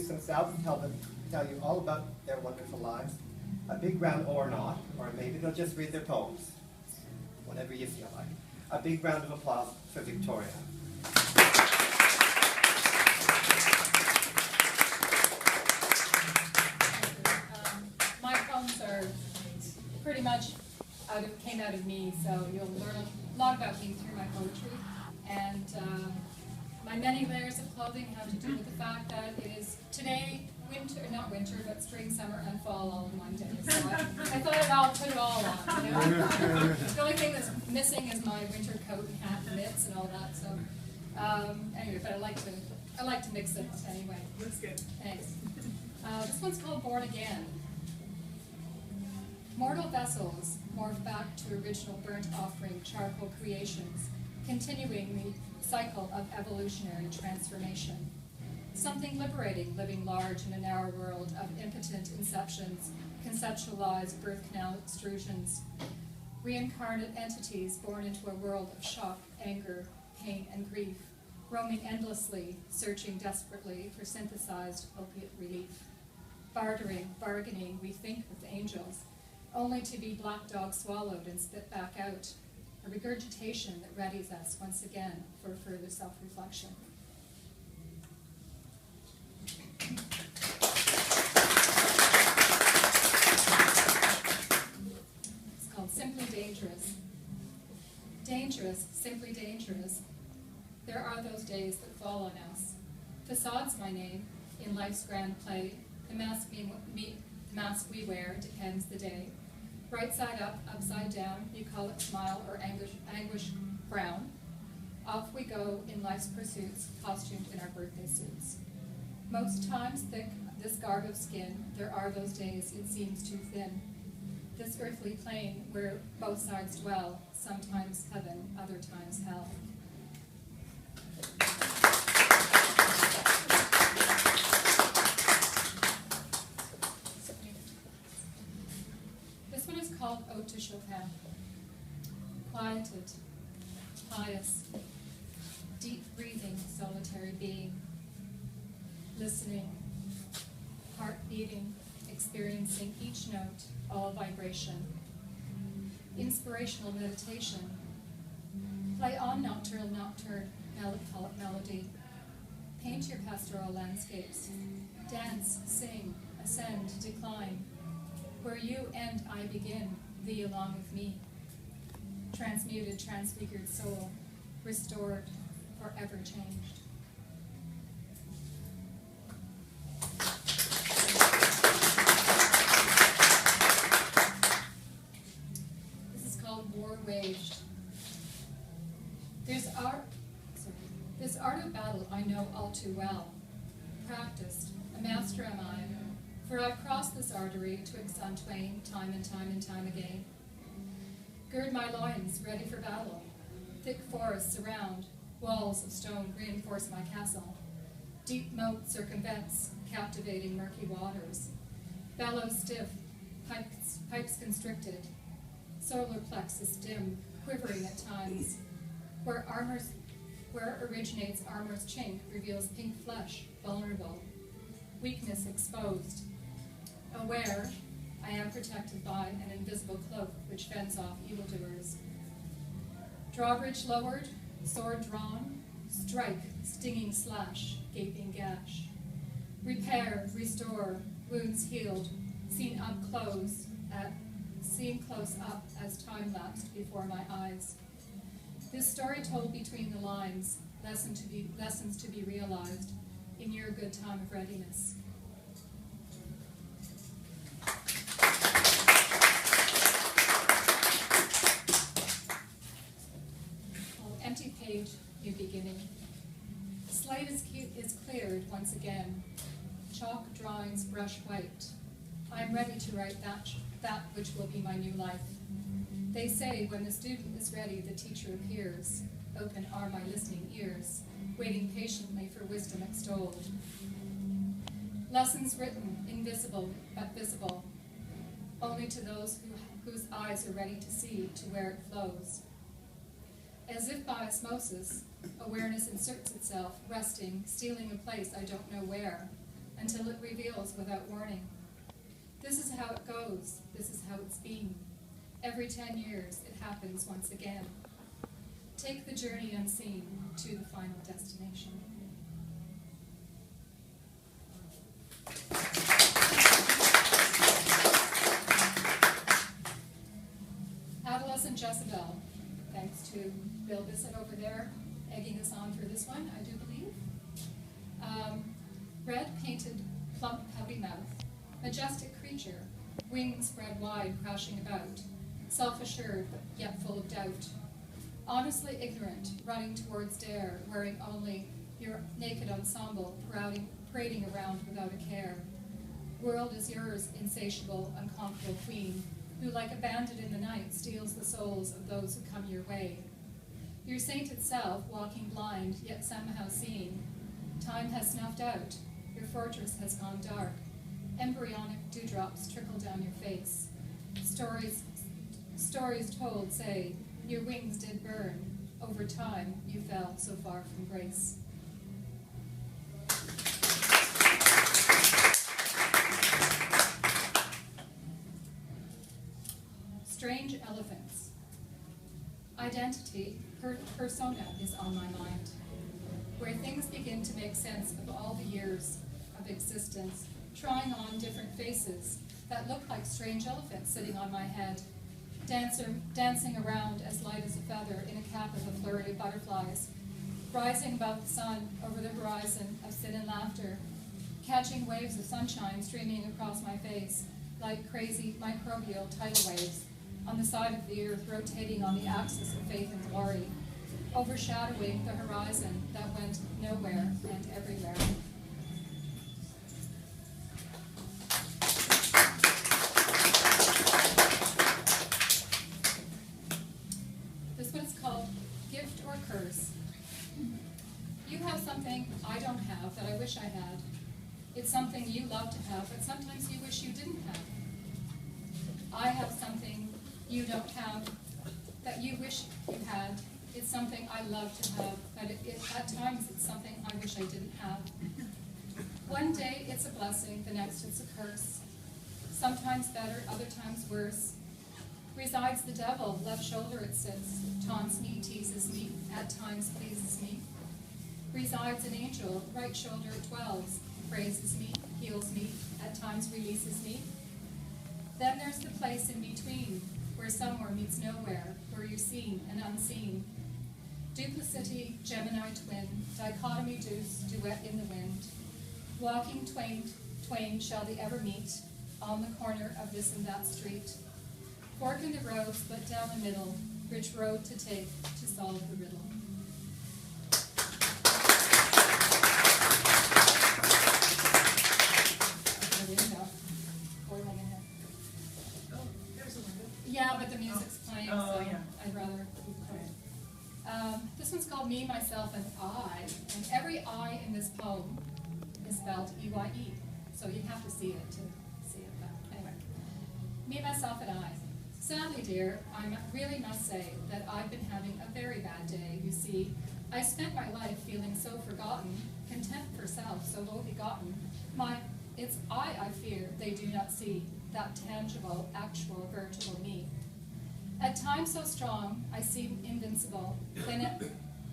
themselves and tell you all about their wonderful lives. A big round or not, or maybe they'll just read their poems, whatever you feel like. A big round of applause for Victoria. My poems are pretty much came out of me, so you'll learn a lot about me through my poetry. And my many layers of clothing have to do with the fact that it is today winter, not winter, but spring, summer, and fall all in one day. So I thought I'll put it all on. You know? The only thing that's missing is my winter coat and hat and mitts and all that. So anyway, but I like to mix it anyway. Looks good. Thanks. This one's called Born Again. Mortal vessels morph back to original burnt offering charcoal creations, continuing the cycle of evolutionary transformation. Something liberating living large in a narrow world of impotent inceptions, conceptualized birth canal extrusions, reincarnate entities born into a world of shock, anger, pain, and grief, roaming endlessly, searching desperately for synthesized opiate relief. Bargaining, we think with angels, only to be black dog swallowed and spit back out, a regurgitation that readies us once again for further self-reflection. It's called Simply Dangerous. Dangerous, simply dangerous. There are those days that fall on us. Facade's my name, in life's grand play. The mask we wear depends the day. Right side up, upside down, you call it smile or anguish frown. Off we go in life's pursuits, costumed in our birthday suits. Most times thick, this garb of skin, there are those days it seems too thin. This earthly plane where both sides dwell, sometimes heaven, other times hell. This one is called Ode to Chopin. Quieted, pious, deep breathing, solitary being. Listening, heart beating, experiencing each note, all vibration. Inspirational meditation. Play on nocturnal melancholic melody. Paint your pastoral landscapes. Dance, sing, ascend, decline. Where you end, I begin, thee along with me. Transmuted, transfigured soul, restored, forever changed. War waged. This art of battle I know all too well. Practiced, a master am I, for I've crossed this artery twixt on twain, time and time and time again. Gird my loins, ready for battle. Thick forests surround, walls of stone reinforce my castle. Deep moat circumvents, captivating murky waters. Bellows stiff, pipes constricted. Solar plexus dim, quivering at times. Where originates armor's chink reveals pink flesh, vulnerable. Weakness exposed. Aware, I am protected by an invisible cloak which fends off evildoers. Drawbridge lowered, sword drawn, strike, stinging slash, gaping gash. Repair, restore, wounds healed, seen close up as time lapsed before my eyes. This story told between the lines, lessons to be realized in your good time of readiness. Empty page, new beginning. The slate is cleared once again. Chalk drawings brush white. I am ready to write that which will be my new life. They say when the student is ready, the teacher appears. Open are my listening ears, waiting patiently for wisdom extolled. Lessons written, invisible but visible, only to those whose eyes are ready to see to where it flows. As if by osmosis, awareness inserts itself, resting, stealing a place I don't know where, until it reveals without warning. This is how it goes. This is how it's been. Every 10 years, it happens once again. Take the journey unseen to the final destination. Adolescent Jezebel, thanks to Bill Bissett over there, egging us on for this one, I do believe. Red painted, plump, puppy mouth, majestic creature, wings spread wide, crashing about, self-assured but yet full of doubt. Honestly ignorant, running towards dare, wearing only your naked ensemble, parading around without a care. World is yours, insatiable, unconquerable queen, who like a bandit in the night steals the souls of those who come your way. Your sainted self, walking blind, yet somehow seeing. Time has snuffed out, your fortress has gone dark. Embryonic dewdrops trickle down your face. Stories told say, your wings did burn. Over time, you fell so far from grace. Strange elephants. Identity, persona is on my mind, where things begin to make sense of all the years of existence, trying on different faces that look like strange elephants sitting on my head, dancing around as light as a feather in a cap of a flurry of butterflies, rising above the sun over the horizon of sin and laughter, catching waves of sunshine streaming across my face like crazy microbial tidal waves on the side of the earth rotating on the axis of faith and glory, overshadowing the horizon that went nowhere and everywhere. This one's called Gift or Curse. You have something I don't have that I wish I had. It's something you love to have, but sometimes you wish you didn't have. I have something you don't have that you wish you had. It's something I love to have, but at times it's something I wish I didn't have. One day it's a blessing, the next it's a curse. Sometimes better, other times worse. Resides the devil, left shoulder it sits, taunts me, teases me, at times pleases me. Resides an angel, right shoulder it dwells, praises me, heals me, at times releases me. Then there's the place in between, where somewhere meets nowhere, where you're seen and unseen. Duplicity, Gemini twin, dichotomy deuce, duet in the wind. Walking twain shall they ever meet, on the corner of this and that street. Fork in the road, split down the middle, which road to take to solve the riddle. Yeah, but the music's playing, so yeah. I'd rather keep quiet. This one's called Me, Myself, and I, and every I in this poem is spelled E-Y-E, so you have to see it to see it, but anyway. Me, Myself, and I. Sadly, dear, I really must say that I've been having a very bad day. You see, I spent my life feeling so forgotten, contempt for self, so low begotten. It's I fear they do not see, that tangible, actual, virtual me. At times so strong, I seem invincible.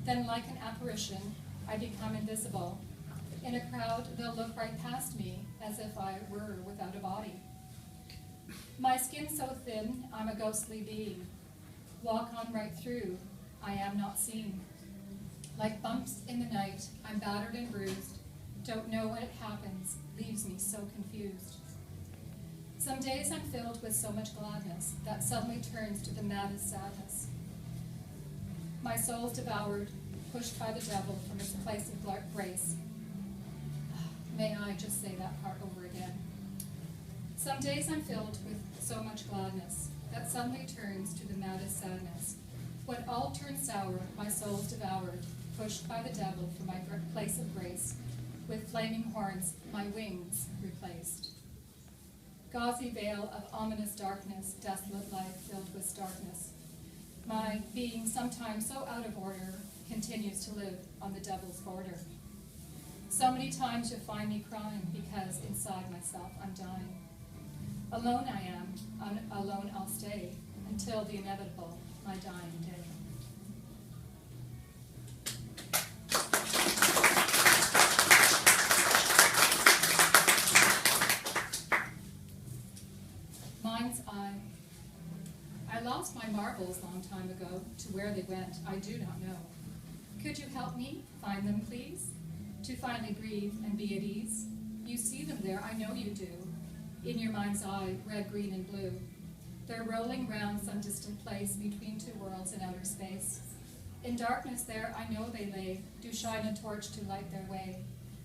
Then like an apparition, I become invisible. In a crowd, they'll look right past me, as if I were without a body. My skin so thin, I'm a ghostly being. Walk on right through, I am not seen. Like bumps in the night, I'm battered and bruised. Don't know when it happens, leaves me so confused. Some days I'm filled with so much gladness that suddenly turns to the maddest sadness. My soul's devoured, pushed by the devil from its place of grace. May I just say that part over again? Some days I'm filled with so much gladness that suddenly turns to the maddest sadness. When all turns sour, my soul's devoured, pushed by the devil from my place of grace, with flaming horns, my wings replaced. Gauzy veil of ominous darkness, desolate life filled with darkness. My being, sometimes so out of order, continues to live on the devil's border. So many times you'll find me crying because inside myself I'm dying. Alone I am, alone I'll stay until the inevitable, my dying day. Mind's eye. I lost my marbles long time ago. To where they went, I do not know. Could you help me find them, please? To finally breathe and be at ease? You see them there, I know you do. In your mind's eye, red, green, and blue. They're rolling round some distant place between two worlds in outer space. In darkness there, I know they lay, do shine a torch to light their way.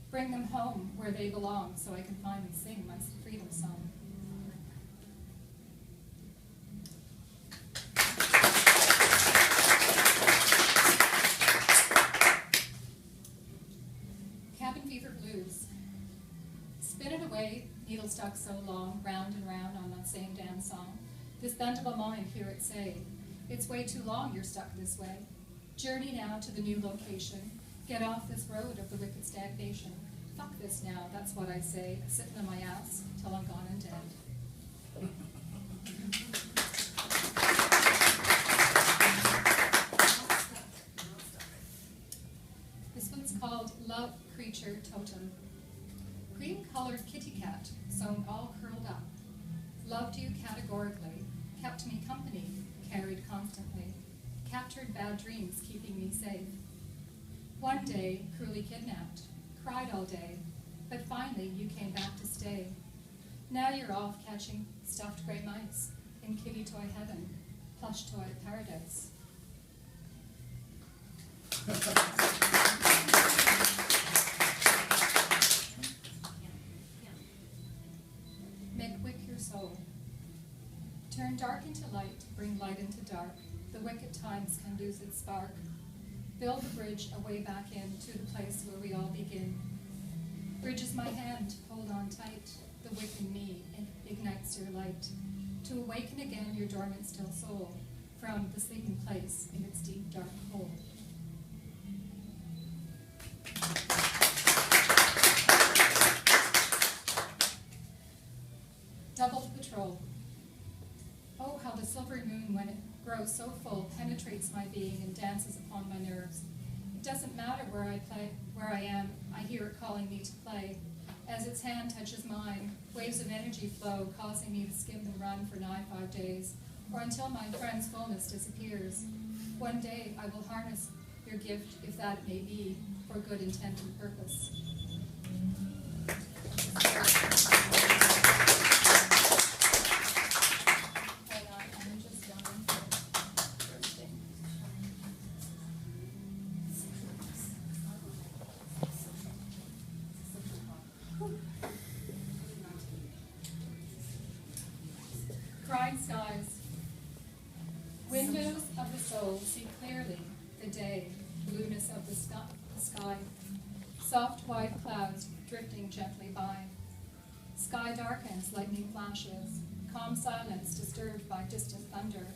Bring them home where they belong so I can finally sing my freedom song. Cabin fever blues. Spin it away, needle stuck so long, round and round on that same damn song. This bendable mind, hear it say, it's way too long you're stuck this way. Journey now to the new location. Get off this road of the wicked stagnation. Fuck this now, that's what I say, sitting on my ass till I'm gone and dead. This one's called Love Creature Totem. Cream-colored kitty cat, sewn all curled up. Loved you categorically, kept me company, carried constantly. Captured bad dreams, keeping me safe. One day, cruelly kidnapped, cried all day, but finally you came back to stay. Now you're off catching stuffed gray mice in kitty toy heaven, plush toy paradise. Make wick your soul. Turn dark into light, bring light into dark. The wicked times can lose its spark. Build a bridge a way back in to the place where we all begin. Bridge is my hand, hold on tight. The wick in me ignites your light. To awaken again your dormant still soul from the sleeping place in its deep dark hole. Double patrol. Oh, how the silvery moon, when it grows so full, penetrates my being and dances upon my nerves. It doesn't matter where I am, I hear it calling me to play. As its hand touches mine, waves of energy flow, causing me to skim and run for 5 days, or until my friend's fullness disappears. One day I will harness your gift, if that it may be, for good intent and purpose. Crying skies. Windows of the soul see clearly the day, blueness of the sky. Soft white clouds drifting gently by. Sky darkens, lightning flashes. Calm silence disturbed by distant thunder.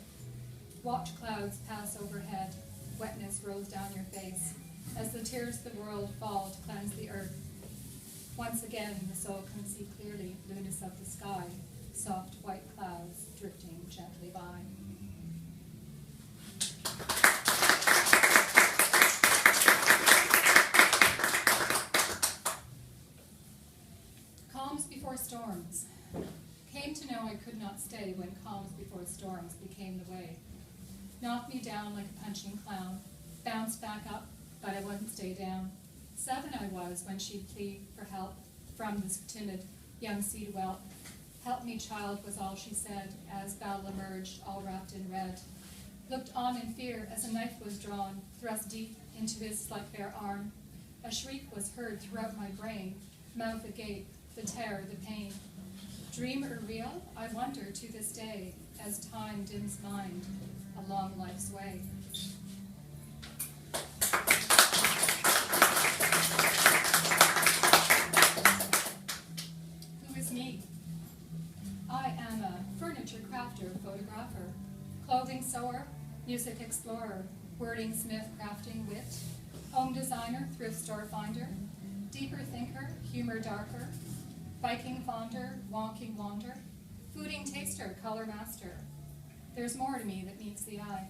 Watch clouds pass overhead. Wetness rolls down your face as the tears of the world fall to cleanse the earth. Once again, the soul can see clearly blueness of the sky. Soft white clouds drifting gently by. Calms before storms. Came to know I could not stay when calms before storms became the way. Knocked me down like a punching clown. Bounced back up, but I wouldn't stay down. 7 I was when she'd plead for help from this timid young seed whelp. Help me, child, was all she said, as battle emerged, all wrapped in red. Looked on in fear as a knife was drawn, thrust deep into his slight bare arm. A shriek was heard throughout my brain, mouth agape, the terror, the pain. Dream or real? I wonder to this day, as time dims mind along life's way. Who is me? I am a furniture crafter, photographer, clothing sewer, music explorer, wording smith, crafting wit, home designer, thrift store finder, deeper thinker, humor darker, Viking fonder, wonking wander, fooding taster, color master. There's more to me that meets the eye.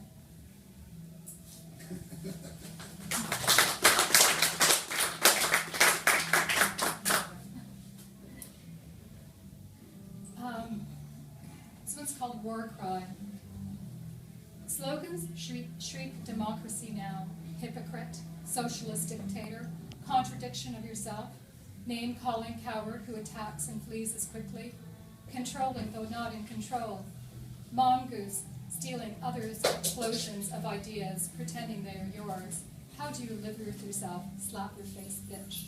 This one's called War Cry. Slogans shriek democracy now, hypocrite, socialist dictator, contradiction of yourself, name-calling coward who attacks and flees as quickly, controlling though not in control, mongoose, stealing others' explosions of ideas, pretending they are yours. How do you live with yourself? Slap your face, bitch.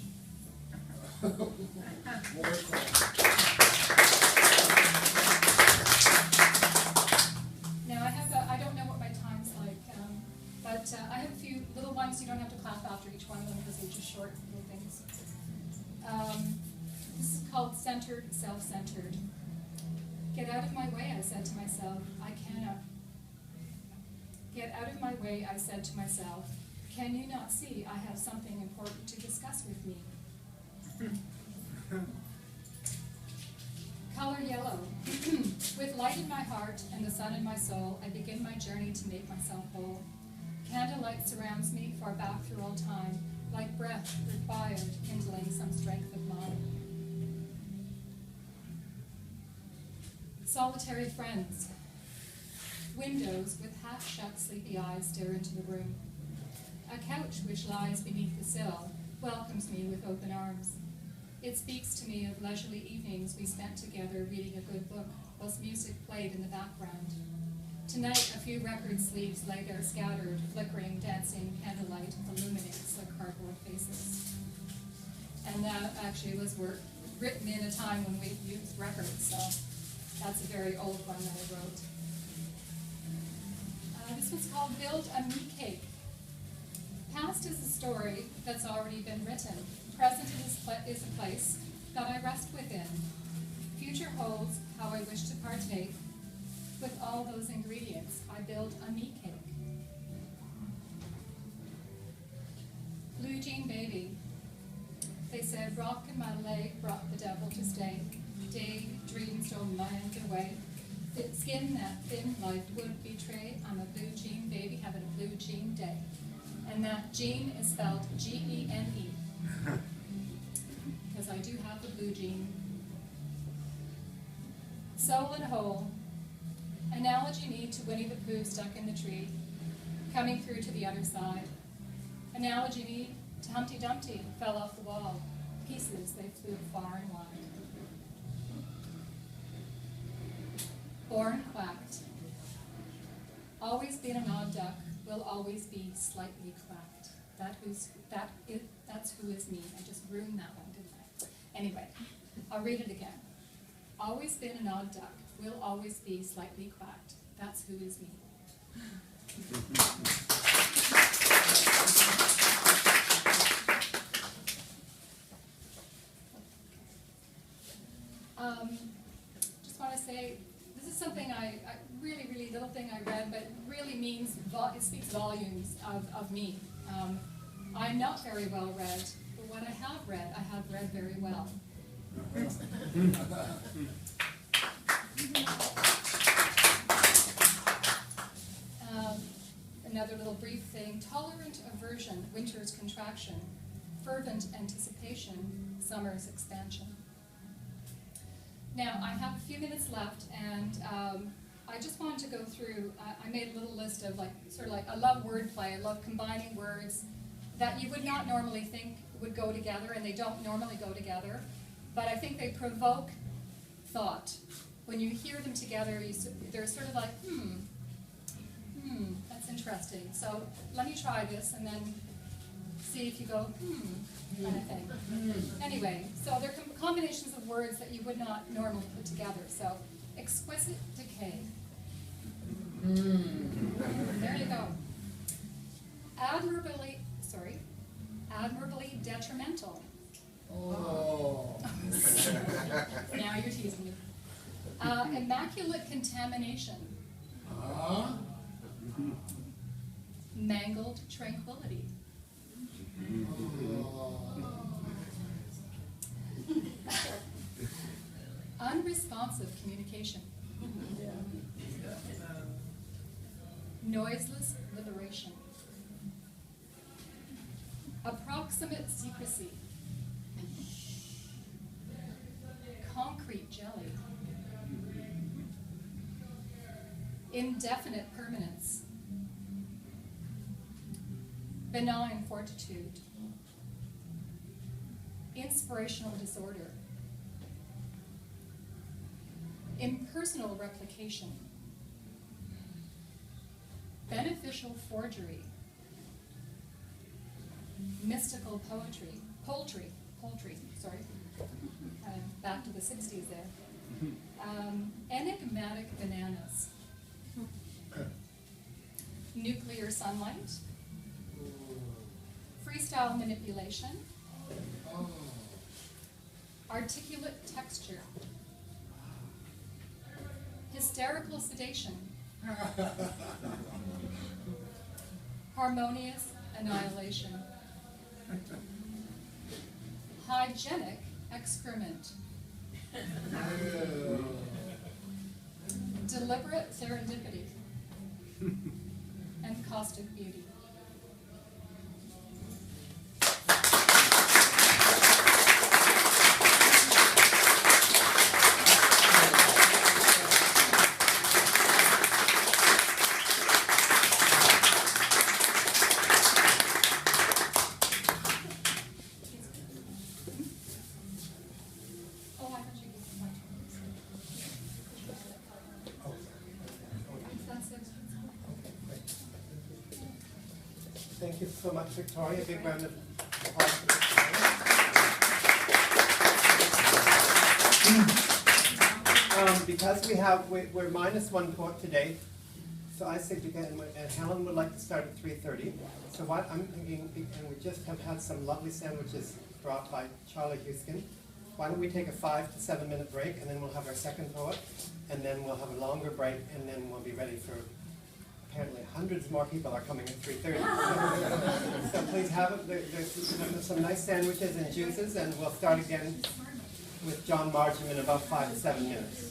Now I don't know what my time's like, but I have a few little ones. You don't have to clap after each one of them because they're just short little things. This is called Centered, Self-Centered. Get out of my way, I said to myself. I cannot. Get out of my way, I said to myself. Can you not see I have something important to discuss with me? Color yellow. With light in my heart and the sun in my soul, I begin my journey to make myself whole. Candlelight surrounds me far back through all time, like breath required, kindling some strength of mine. Solitary friends. Windows with half-shut sleepy eyes stare into the room. A couch which lies beneath the sill welcomes me with open arms. It speaks to me of leisurely evenings we spent together reading a good book, whilst music played in the background. Tonight, a few record sleeves lay there scattered, flickering, dancing candlelight illuminates their cardboard faces. And that actually was written in a time when we used records, so that's a very old one that I wrote. This one's called Build a Me Cake. Past is a story that's already been written. Present is a place that I rest within. Future holds how I wish to partake. With all those ingredients, I build a me cake. Blue jean baby. They said, rock in my leg brought the devil to stay. Day dreams don't mind away. Skin that thin life would betray. I'm a blue jean baby having a blue jean day. And that jean is spelled G-E-N-E. Because I do have the blue jean. Soul and whole. Analogy me to Winnie the Pooh stuck in the tree, coming through to the other side. Analogy me to Humpty Dumpty, fell off the wall. Pieces, they flew far and wide. Born quacked. Always been an odd duck, will always be slightly cracked. That's who is me. I just ruined that one, didn't I? Anyway, I'll read it again. Always been an odd duck, will always be slightly quacked. That's who is me. Just want to say, this is something I really little thing I read, but it really means, it speaks volumes of me. I'm not very well read, but what I have read very well. Another little brief thing, tolerant aversion, winter's contraction, fervent anticipation, summer's expansion. Now, I have a few minutes left, and I just wanted to go through, I made a little list of I love wordplay, I love combining words that you would not normally think would go together, and they don't normally go together, but I think they provoke thought. When you hear them together, they're sort of like, that's interesting. So let me try this, and then see if you go, kind of thing. Anyway, so they're combinations of words that you would not normally put together. So, exquisite decay. There you go. Admirably detrimental. Oh. Now you're teasing me. Immaculate contamination. Mangled tranquility. unresponsive communication. Noiseless liberation. Approximate secrecy. Concrete jelly. Indefinite permanence. Benign fortitude. Inspirational disorder. Impersonal replication. Beneficial forgery. Mystical poetry, sorry. Back to the 60s there. Enigmatic bananas. Nuclear sunlight. Freestyle manipulation. Articulate texture. Hysterical sedation. Harmonious annihilation. Hygienic excrement. Deliberate serendipity. And caustic beauty. Oh, I thought you gave me my turn. That's it. Thank you so much, Victoria. Big round of applause for Victoria. Because we're minus one poet today, so I say to get, and Helen would like to start at 3:30. So what I'm thinking, and we just have had some lovely sandwiches brought by Charlie Houston. Why don't we take a 5 to 7 minute break, and then we'll have our second poet, and then we'll have a longer break, and then we'll be ready for, apparently hundreds more people are coming at 3:30. So please have it. There's some nice sandwiches and juices, and we'll start again with John Marsham in about 5 to 7 minutes.